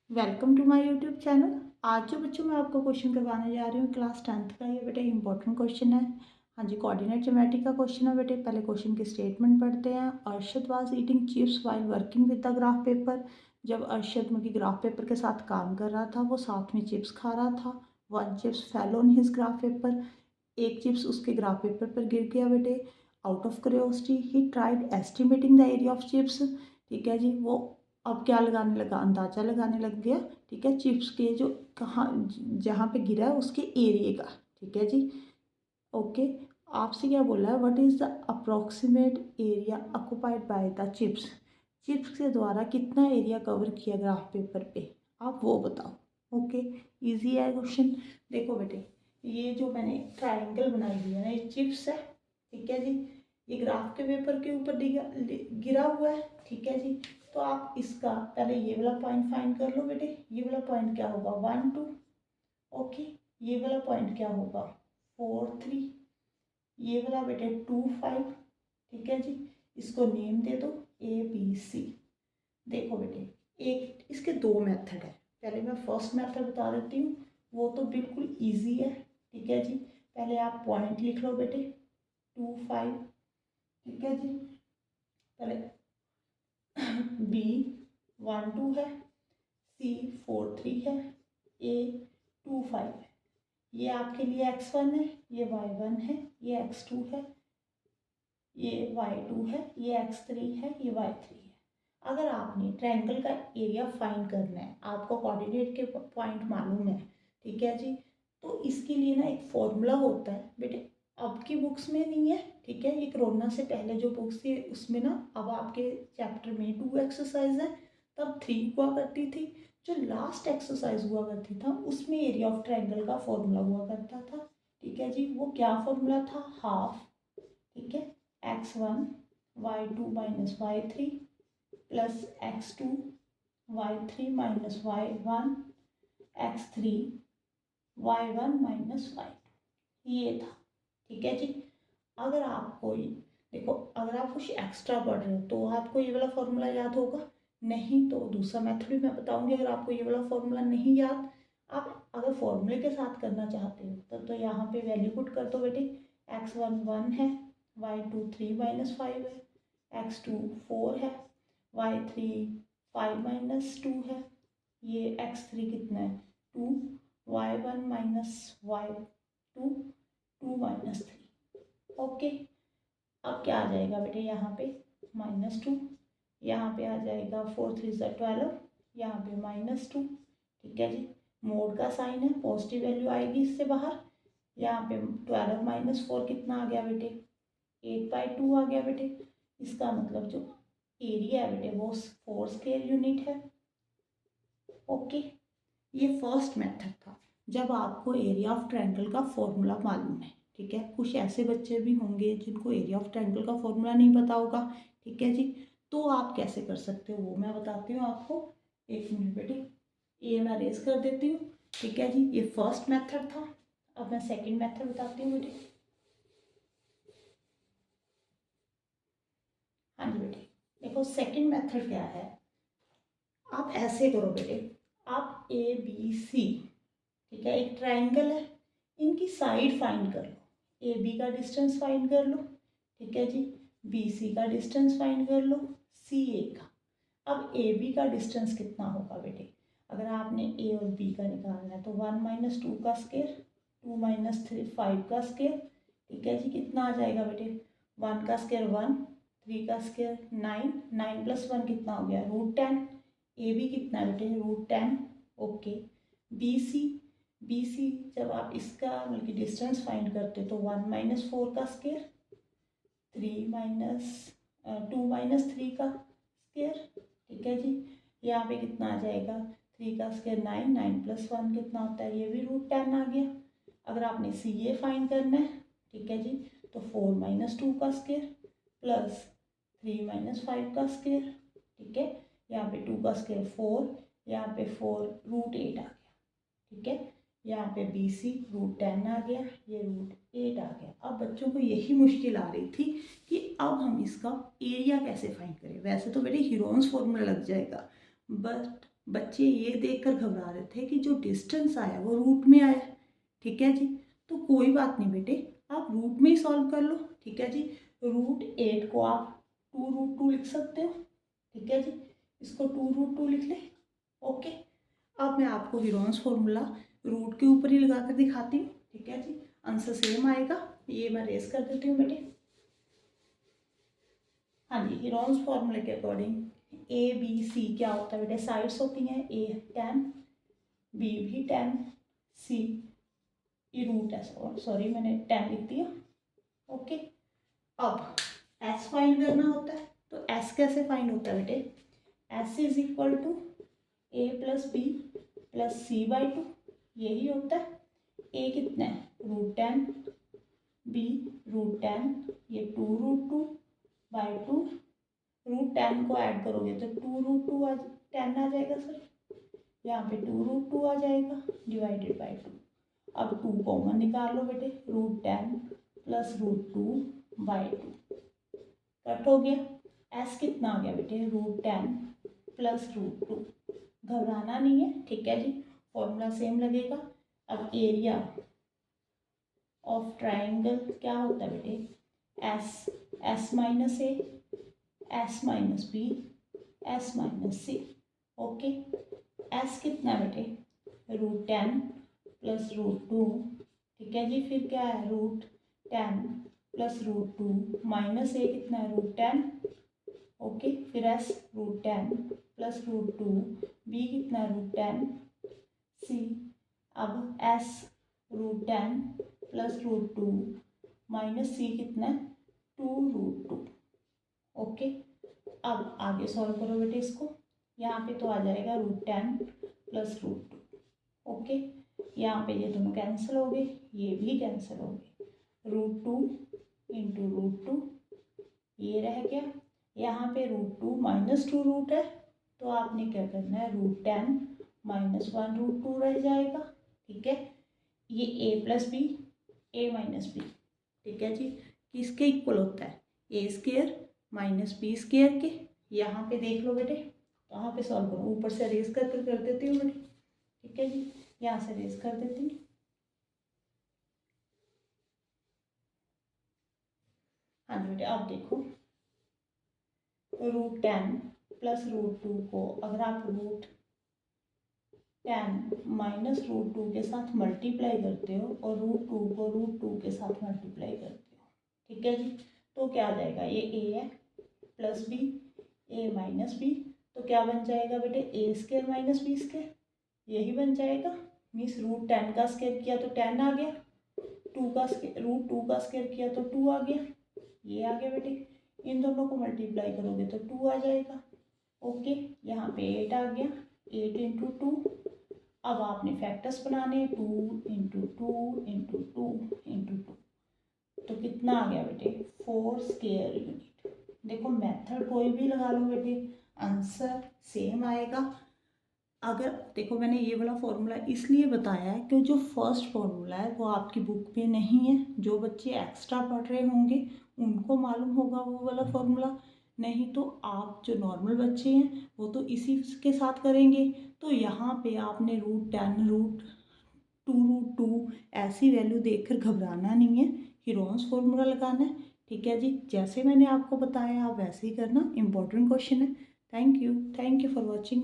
Welcome to my YouTube channel. आज जो बच्चों मैं आपको क्वेश्चन करवाने जा रही हूँ क्लास 10th का, ये बेटे इंपॉर्टेंट क्वेश्चन है। हाँ जी, कोऑर्डिनेट ज्योमेट्री का क्वेश्चन है बेटे। पहले क्वेश्चन की स्टेटमेंट पढ़ते हैं। Arshad was eating chips while working with the graph paper. जब अरशद मतलब ग्राफ पेपर के साथ काम कर रहा था, वो साथ में चिप्स खा रहा था। One chips fell on his graph paper. एक चिप्स उसके ग्राफ पेपर पर गिर गया बेटे। Out of curiosity he tried estimating the area of chips. ठीक है जी, वो अब क्या लगाने लगा, अंदाज़ा लगाने लग गया। ठीक है, चिप्स के जो कहाँ जहाँ पे गिरा है उसके एरिए का। ठीक है जी, ओके। आपसे क्या बोला है, what is the approximate area occupied by the chips. Chips के द्वारा कितना एरिया कवर किया ग्राफ पेपर पे, आप वो बताओ। ओके, इजी है क्वेश्चन। देखो बेटे, ये जो मैंने ट्राइंगल बनाई हुई है ना, ये चिप्स है। ठीक है जी, ये ग्राफ के पेपर के ऊपर गिरा हुआ है। ठीक है जी, तो आप इसका पहले ये वाला पॉइंट फाइंड कर लो बेटे। ये वाला पॉइंट क्या होगा, 1 2। ओके, ये वाला पॉइंट क्या होगा, 4 3। ये वाला बेटे 2 5। ठीक है जी, इसको नेम दे दो ABC। देखो बेटे, एक इसके दो मेथड है। पहले मैं फर्स्ट मेथड बता देती हूँ, वो तो बिल्कुल इजी है। ठीक है जी, पहले आप पॉइंट लिख लो बेटे, 2 5। ठीक है जी, पहले B 1 2 है, C 4 3 है, A 2 5 है। ये आपके लिए x1 है, ये y1 है, ये x2 है, ये y2 है, ये x3 है, ये y3 है। अगर आपने ट्रायंगल का एरिया फाइंड करना है, आपको कोऑर्डिनेट के पॉइंट मालूम है। ठीक है जी, तो इसके लिए ना एक फॉर्मूला होता है बेटे। अब की बुक्स में नहीं है। ठीक है, ये कोरोना से पहले जो बुक्स थी उसमें ना, अब आपके चैप्टर में 2 एक्सरसाइज है, तब 3 हुआ करती थी। जो लास्ट एक्सरसाइज हुआ करती था उसमें एरिया ऑफ ट्रायंगल का फॉर्मूला हुआ करता था। ठीक है जी, वो क्या फॉर्मूला था, हाफ। ठीक है, x1 y2 minus y3 plus x2 y3 minus y1 x3 y1 minus y2, ये था। ठीक है जी, अगर आप कोई देखो, अगर आप कुछ एक्स्ट्रा पढ़ रहे हो तो आपको ये वाला फॉर्मूला याद होगा। नहीं तो दूसरा मेथड भी मैं बताऊंगी। अगर आपको ये वाला फॉर्मूला नहीं याद, आप अगर फॉर्मूले के साथ करना चाहते हो तब तो यहाँ पे वैल्यू पुट कर दो बेटे। x1 1 है, y2 3 माइनस 5 है, x2 4 है, y3 5 माइनस 2 है, ये x3 कितना है 2, y1 minus y2 2 minus 3। Okay, अब क्या आ जाएगा बेटे, यहाँ पे -2, यहाँ पे आ जाएगा 4 3 12, यहाँ पे -2। ठीक है जी, मोड का साइन है, पॉजिटिव वैल्यू आएगी इससे बाहर। यहाँ पे 12 माइनस 4 कितना आ गया बेटे, 8/2 आ गया बेटे। इसका मतलब जो एरिया है बेटे वो 4 स्क्वायर यूनिट है। ओके, ये फर्स्ट मेथड था जब आपको एरिया ऑफ ट्रायंगल का फॉर्मूला मालूम है। ठीक है, कुछ ऐसे बच्चे भी होंगे जिनको एरिया ऑफ ट्रायंगल का फॉर्मूला नहीं पता होगा। ठीक है जी, तो आप कैसे कर सकते हो वो मैं बताती हूँ आपको। एक मिनट बेटे, ये मैं रेज कर देती हूँ। ठीक है जी, ये फर्स्ट मेथड था। अब मैं सेकंड मेथड बताती हूँ बेटे। हाँ जी बेटे, देखो सेकंड मेथड क्या है। आप ऐसे करो बेटे, आप ABC, ठीक है, एक ट्रायंगल है, इनकी साइड फाइंड कर लो। AB का डिस्टेंस फाइंड कर लो। ठीक है जी, BC का डिस्टेंस फाइंड कर लो, CA का। अब AB का डिस्टेंस कितना होगा बेटे, अगर आपने A और B का निकालना है तो 1 माइनस 2 का स्केयर, 2 माइनस 3 5 का स्केयर। ठीक है जी, कितना आ जाएगा बेटे, 1 का स्केयर 1, 3 का स्केयर 9, 9 प्लस 1 कितना हो गया, √10। AB कितना है बेटे, √10। ओके, BC, BC जब आप इसका मतलब कि डिस्टेंस फाइंड करते तो 1 माइनस 4 का स्केयर, 3 माइनस 2 माइनस 3 का स्केयर। ठीक है जी, यहाँ पे कितना आ जाएगा, 3 का स्केयर 9, 9 प्लस 1 कितना होता है, ये भी √10 आ गया। अगर आपने CA फाइंड करना है, ठीक है जी, तो 4 माइनस 2 का स्केयर प्लस 3 माइनस 5 का स्केयर। ठीक है, यहाँ पे 2 का स्केयर 4, यहाँ पे 4 √8 आ गया। ठीक है, यहाँ पे BC √10 आ गया, ये √8 आ गया। अब बच्चों को यही मुश्किल आ रही थी कि अब हम इसका एरिया कैसे फाइंड करें। वैसे तो बेटे हीरोन्स फॉर्मूला लग जाएगा, बट बच्चे ये देखकर घबरा रहे थे कि जो डिस्टेंस आया वो रूट में आया। ठीक है जी, तो कोई बात नहीं बेटे, आप रूट में ही सॉल्व कर लो। ठीक है जी, √8 को आप 2√2 लिख सकते हो। ठीक है जी, इसको 2√2 लिख ले। ओके, अब मैं आपको हीरोन्स फॉर्मूला रूट के ऊपर ही लगा कर दिखाती हूँ। ठीक है जी, आंसर सेम आएगा। ये मैं रेस कर देती हूँ बेटे। हाँ जी, हीरोन्स फॉर्मूले के अकॉर्डिंग ABC क्या होता है बेटे, साइड्स होती हैं। A 10, B भी 10, C ये रूट है, सॉरी मैंने 10 लिख दिया। ओके, अब S फाइंड करना होता है, तो S कैसे फाइंड होता है बेटे, S is equal to A + B + C/2, यही होता है। A कितना है, √10, B √10, ये 2√2/2, √10 को ऐड करोगे तो 2√10 आ जाएगा सर, यहाँ पे 2√2 आ जाएगा /2। अब 2 कॉमन निकाल लो बेटे, √10 + √2/2 कट हो गया। S कितना आ गया बेटे, √10 + √2। घबराना नहीं है, ठीक है जी, फॉर्मूला सेम लगेगा। अब एरिया ऑफ ट्राइंगल क्या होता है बेटे, S - A, S - B, S - C। Okay, S कितना है बेटे, √10 + √2। ठीक है जी, फिर क्या है, √10 + √2 -A कितना है, √10। ओके, फिर S √10 + √2, B कितना है, √10, C। अब S √10 + √2 -C कितना है, 2√2। ओके, अब आगे सॉल्व करो बेटे इसको। यहाँ पे तो आ जाएगा √10 + √2। ओके, यहाँ पे ये दोनों कैंसिल हो गए, ये भी कैंसिल हो गए। √2 × √2 ये रह गया। यहाँ पे √2 - 2 रूट है, तो आपने क्या करना है, √10 - 1 √2 रह जाएगा। ठीक है, ये A + B, A - B। ठीक है जी, किसके इक्वल होता है, A² - B² के। यहाँ पे देख लो बेटे, कहाँ पे सॉल्व करो, ऊपर से रेस कर देती हूँ बेटे। ठीक है जी, यहाँ से रेस कर देती हूँ। हाँ जी बेटे, अब देखो, √10 + √2 को अगर आप √10 - √2 के साथ मल्टीप्लाई करते हो और √2 को √2 के साथ मल्टीप्लाई करते हो, ठीक है जी, तो क्या आ जाएगा, ये A है + B, A - B, तो क्या बन जाएगा बेटे, A² - B², यही बन जाएगा। मीन्स √10 का स्क्वायर किया तो 10 आ गया, √2 का स्क्वायर किया तो 2 आ गया, ये आ गया बेटे। इन दोनों को मल्टीप्लाई करोगे तो 2 आ जाएगा। ओके, यहाँ पे 8 आ गया, 8 × 2। अब आपने फैक्टर्स बनाने, 2 × 2 × 2 × 2, तो कितना आ गया बेटे, 4 स्क्वायर यूनिट। देखो मेथड कोई भी लगा लो बेटे, आंसर सेम आएगा। अगर देखो, मैंने ये वाला फॉर्मूला इसलिए बताया है कि जो फर्स्ट फॉर्मूला है वो आपकी बुक में नहीं है। जो बच्चे एक्स्ट्रा पढ़ रहे होंगे उनको मालूम होगा वो वाला फॉर्मूला, नहीं तो आप जो नॉर्मल बच्चे हैं वो तो इसी के साथ करेंगे। तो यहाँ पे आपने √10 √2 ऐसी वैल्यू देखकर घबराना नहीं है, हीरोन्स फॉर्मूला लगाना है। ठीक है जी, जैसे मैंने आपको बताया आप वैसे ही करना, इम्पोर्टेंट क्वेश्चन है। Thank you for watching.